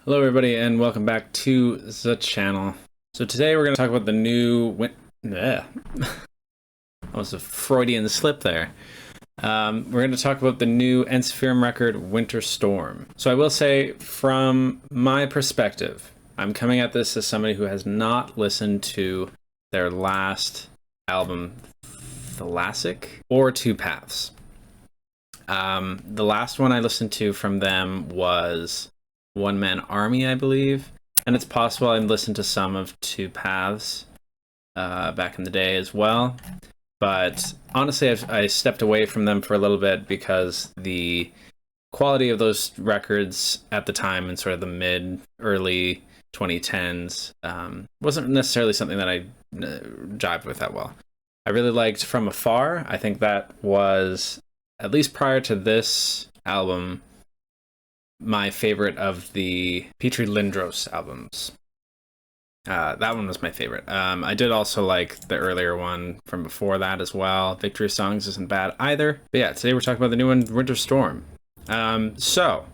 Hello everybody and welcome back to the channel. So today we're going to talk about the new that was a Freudian slip there. We're going to talk about the new ENSIFERUM record, Winter Storm. So I will say, from my perspective, I'm coming at this as somebody who has not listened to their last album, Thalassic, or Two Paths. The last one I listened to from them was One Man Army, I believe, and it's possible I listened to some of Two Paths back in the day as well, but honestly I stepped away from them for a little bit because the quality of those records at the time in sort of the early 2010s wasn't necessarily something that I jived with that well. I really liked From Afar. I think that was, at least prior to this album, my favorite of the Petri Lindros albums. That one was my favorite. I did also like the earlier one from before that as well. Victory Songs isn't bad either. But yeah, today we're talking about the new one, Winter Storm. So,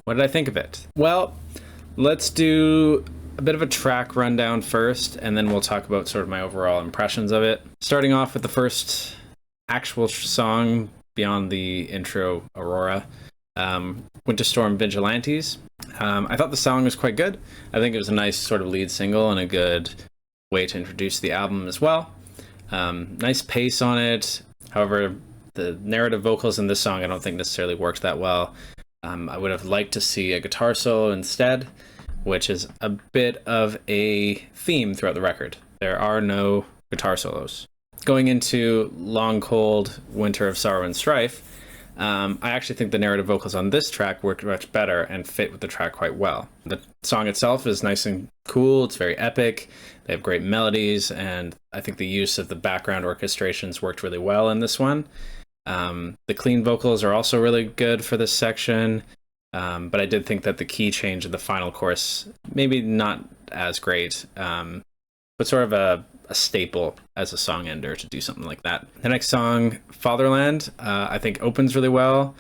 what did I think of it? Well, let's do a bit of a track rundown first, and then we'll talk about sort of my overall impressions of it. Starting off with the first actual song beyond the intro, Aurora. Winter Storm Vigilantes. I thought the song was quite good. I think it was a nice sort of lead single and a good way to introduce the album as well. Nice pace on it. However, the narrative vocals in this song I don't think necessarily worked that well. I would have liked to see a guitar solo instead, which is a bit of a theme throughout the record. There are no guitar solos. Going into Long Cold Winter of Sorrow and Strife, I actually think the narrative vocals on this track worked much better and fit with the track quite well. The song itself is nice and cool. It's very epic. They have great melodies, and I think the use of the background orchestrations worked really well in this one. The clean vocals are also really good for this section, but I did think that the key change in the final chorus, maybe not as great, but sort of a staple as a song ender to do something like that. The next song, Fatherland, I think opens really well.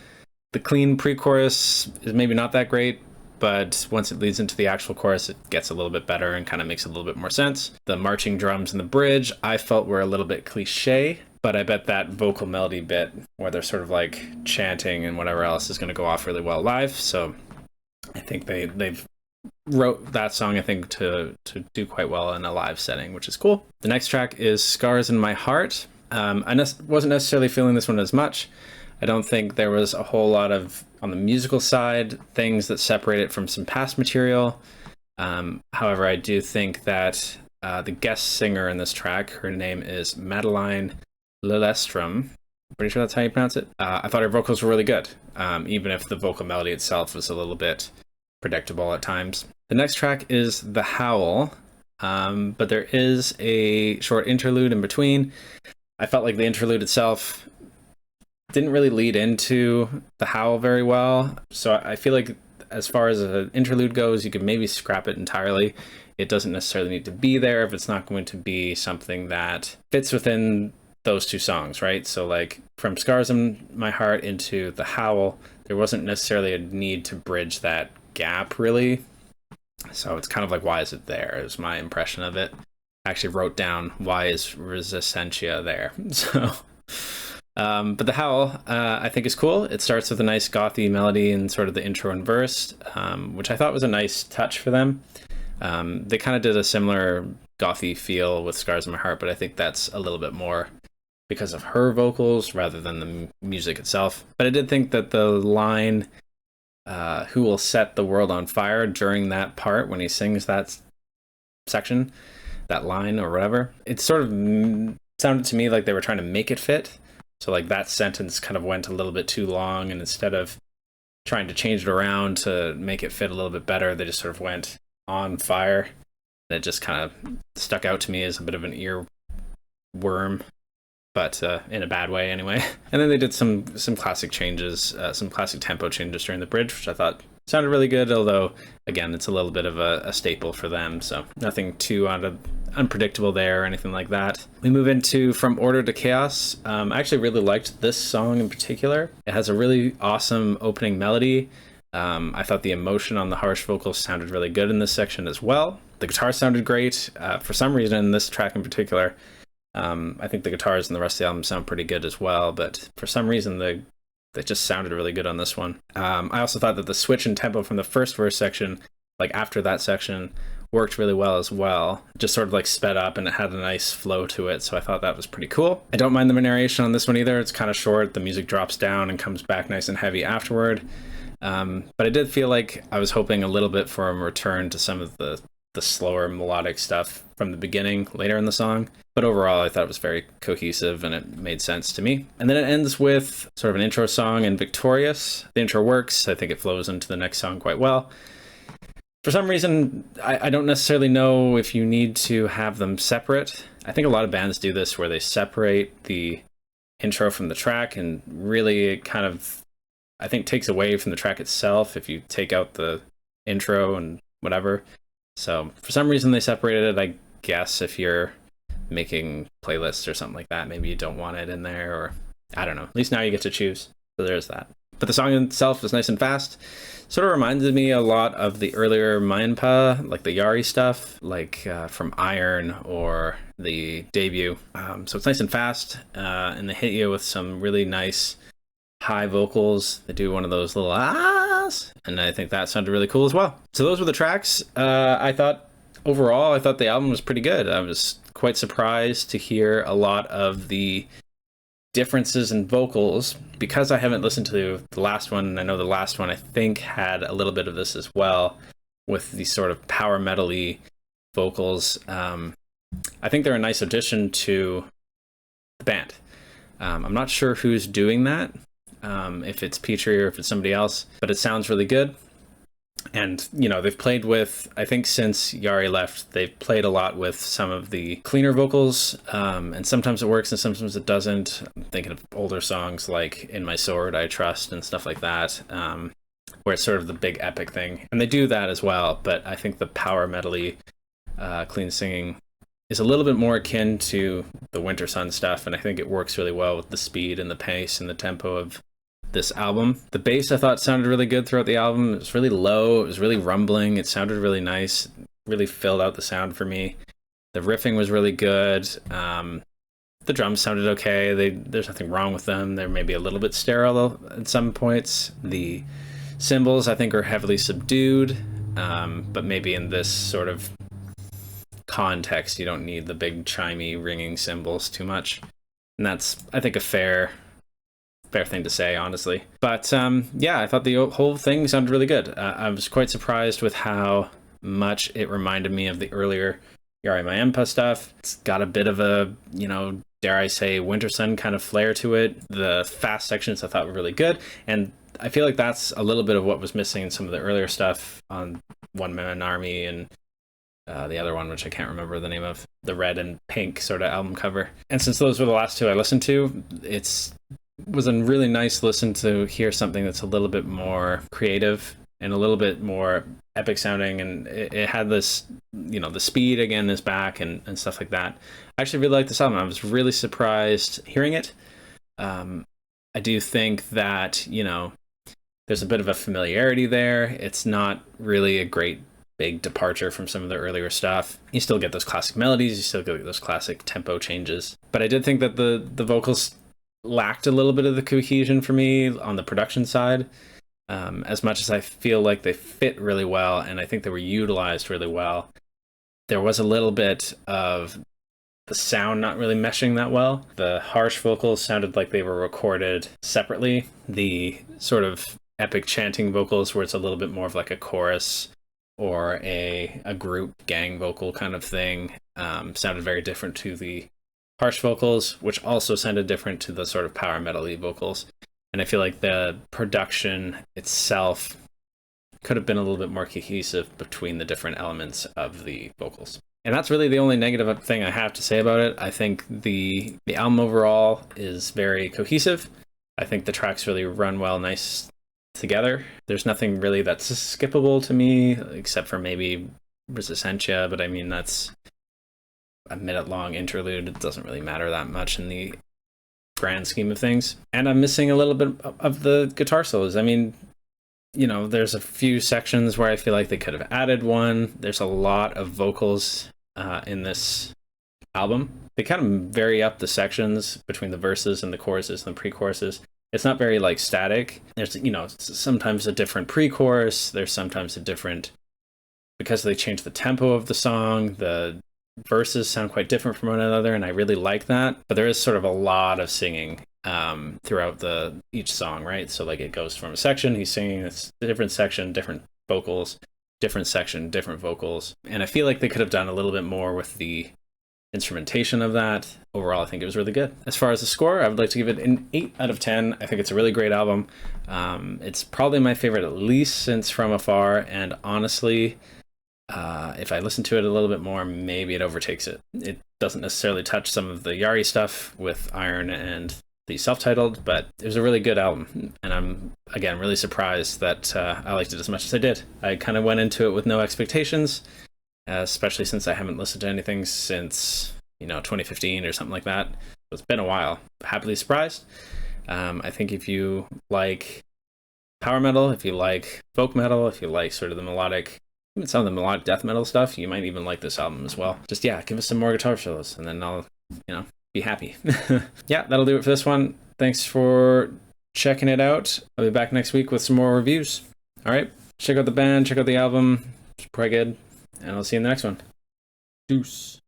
The clean pre-chorus is maybe not that great, but once it leads into the actual chorus, it gets a little bit better and kind of makes a little bit more sense. The marching drums in the bridge, I felt were a little bit cliche, but I bet that vocal melody bit where they're sort of like chanting and whatever else is going to go off really well live. So I think they've wrote that song, I think, to do quite well in a live setting, which is cool. The next track is Scars in My Heart. I wasn't necessarily feeling this one as much. I don't think there was a whole lot of, on the musical side, things that separate it from some past material. However, I do think that the guest singer in this track, her name is Madeleine Lillestrom. Pretty sure that's how you pronounce it. I thought her vocals were really good, even if the vocal melody itself was a little bit predictable at times. The next track is The Howl, but there is a short interlude in between. I felt like the interlude itself didn't really lead into The Howl very well, so I feel like as far as an interlude goes, you could maybe scrap it entirely. It doesn't necessarily need to be there if it's not going to be something that fits within those two songs, right? So like from Scars in My Heart into The Howl, there wasn't necessarily a need to bridge that gap really, so it's kind of like, why is it there, is my impression of it. I actually wrote down, why is Resistencia there? So but The Howl I think is cool. It starts with a nice gothy melody and sort of the intro and verse, which I thought was a nice touch for them. They kind of did a similar gothy feel with Scars in My Heart, but I think that's a little bit more because of her vocals rather than the music itself. But I did think that the line, who will set the world on fire, during that part when he sings that section, that line or whatever, it sort of sounded to me like they were trying to make it fit. So like that sentence kind of went a little bit too long, and instead of trying to change it around to make it fit a little bit better, they just sort of went on fire. And it just kind of stuck out to me as a bit of an earworm, but in a bad way anyway. And then they did some classic changes, some classic tempo changes during the bridge, which I thought sounded really good, although again, it's a little bit of a staple for them, so nothing too unpredictable there or anything like that. We move into From Order to Chaos. I actually really liked this song in particular. It has a really awesome opening melody. I thought the emotion on the harsh vocals sounded really good in this section as well. The guitar sounded great. For some reason, in this track in particular, I think the guitars in the rest of the album sound pretty good as well, but for some reason, they just sounded really good on this one. I also thought that the switch in tempo from the first verse section, like after that section, worked really well as well. Just sort of like sped up and it had a nice flow to it, so I thought that was pretty cool. I don't mind the narration on this one either. It's kind of short. The music drops down and comes back nice and heavy afterward. But I did feel like I was hoping a little bit for a return to some of the slower melodic stuff from the beginning later in the song. But overall, I thought it was very cohesive and it made sense to me. And then it ends with sort of an intro song and Victorious. The intro works. I think it flows into the next song quite well. For some reason, I don't necessarily know if you need to have them separate. I think a lot of bands do this where they separate the intro from the track, and really it kind of, I think, takes away from the track itself if you take out the intro and whatever. So for some reason they separated it. I guess if you're making playlists or something like that, maybe you don't want it in there, or I don't know. At least now you get to choose. So there's that. But the song itself is nice and fast. Sort of reminded me a lot of the earlier Mainpa, like the Yari stuff, like from Iron or the debut. So it's nice and fast, and they hit you with some really nice high vocals. They do one of those little ahs, and I think that sounded really cool as well. So those were the tracks. I thought overall, the album was pretty good. I was quite surprised to hear a lot of the differences in vocals, because I haven't listened to the last one, and I know the last one I think had a little bit of this as well, with these sort of power metal-y vocals. I think they're a nice addition to the band. I'm not sure who's doing that, if it's Petrie or if it's somebody else, but it sounds really good. And, you know, they've played with, I think since Yari left, they've played a lot with some of the cleaner vocals, and sometimes it works and sometimes it doesn't. I'm thinking of older songs like In My Sword, I Trust, and stuff like that, where it's sort of the big epic thing. And they do that as well, but I think the power metal-y clean singing is a little bit more akin to the Winter Sun stuff, and I think it works really well with the speed and the pace and the tempo of this album. The bass I thought sounded really good throughout the album. It was really low, it was really rumbling, it sounded really nice, it really filled out the sound for me. The riffing was really good. The drums sounded okay. There's nothing wrong with them. They're maybe a little bit sterile at some points. The cymbals I think are heavily subdued, but maybe in this sort of context you don't need the big chimey ringing cymbals too much, and that's, I think, a fair thing to say, honestly. But yeah, I thought the whole thing sounded really good. I was quite surprised with how much it reminded me of the earlier Yari Mayempa stuff. It's got a bit of a, you know, dare I say, Winter Sun kind of flair to it. The fast sections I thought were really good, and I feel like that's a little bit of what was missing in some of the earlier stuff on One Man Army and the other one, which I can't remember the name of, the red and pink sort of album cover. And since those were the last two I listened to, was a really nice listen to hear something that's a little bit more creative and a little bit more epic sounding, and it had this, you know, the speed again is back and stuff like that. I actually really liked this album. I was really surprised hearing it. I do think that, you know, there's a bit of a familiarity there. It's not really a great big departure from some of the earlier stuff. You still get those classic melodies, you still get those classic tempo changes, but I did think that the vocals lacked a little bit of the cohesion for me on the production side, as much as I feel like they fit really well and I think they were utilized really well. There was a little bit of the sound not really meshing that well. The harsh vocals sounded like they were recorded separately. The sort of epic chanting vocals, where it's a little bit more of like a chorus or a group gang vocal kind of thing, sounded very different to the harsh vocals, which also sounded different to the sort of power metal-y vocals. And I feel like the production itself could have been a little bit more cohesive between the different elements of the vocals. And that's really the only negative thing I have to say about it. I think the album overall is very cohesive. I think the tracks really run well, nice together. There's nothing really that's skippable to me, except for maybe Resistencia, but I mean, that's a minute-long interlude. It doesn't really matter that much in the grand scheme of things. And I'm missing a little bit of the guitar solos. I mean, you know, there's a few sections where I feel like they could have added one. There's a lot of vocals in this album. They kind of vary up the sections between the verses and the choruses and the pre-choruses. It's not very like static. There's, you know, sometimes a different pre-chorus. There's sometimes a different, because they change the tempo of the song, the verses sound quite different from one another, and I really like that. But there is sort of a lot of singing throughout each song, right? So like it goes from a section, he's singing, it's a different section, different vocals, different section, different vocals. And I feel like they could have done a little bit more with the instrumentation of that. Overall, I think it was really good. As far as the score, I would like to give it an 8 out of 10. I think it's a really great album. It's probably my favorite, at least since From Afar, and honestly, if I listen to it a little bit more, maybe it overtakes it. It doesn't necessarily touch some of the Yari stuff with Iron and the self-titled, but it was a really good album, and I'm, again, really surprised that I liked it as much as I did. I kind of went into it with no expectations, especially since I haven't listened to anything since, you know, 2015 or something like that. It's been a while. Happily surprised. I think if you like power metal, if you like folk metal, if you like sort of the melodic, even some of the melodic death metal stuff, you might even like this album as well. Just, yeah, give us some more guitar solos, and then I'll, you know, be happy. Yeah, that'll do it for this one. Thanks for checking it out. I'll be back next week with some more reviews. All right, check out the band, check out the album. It's pretty good. And I'll see you in the next one. Deuce.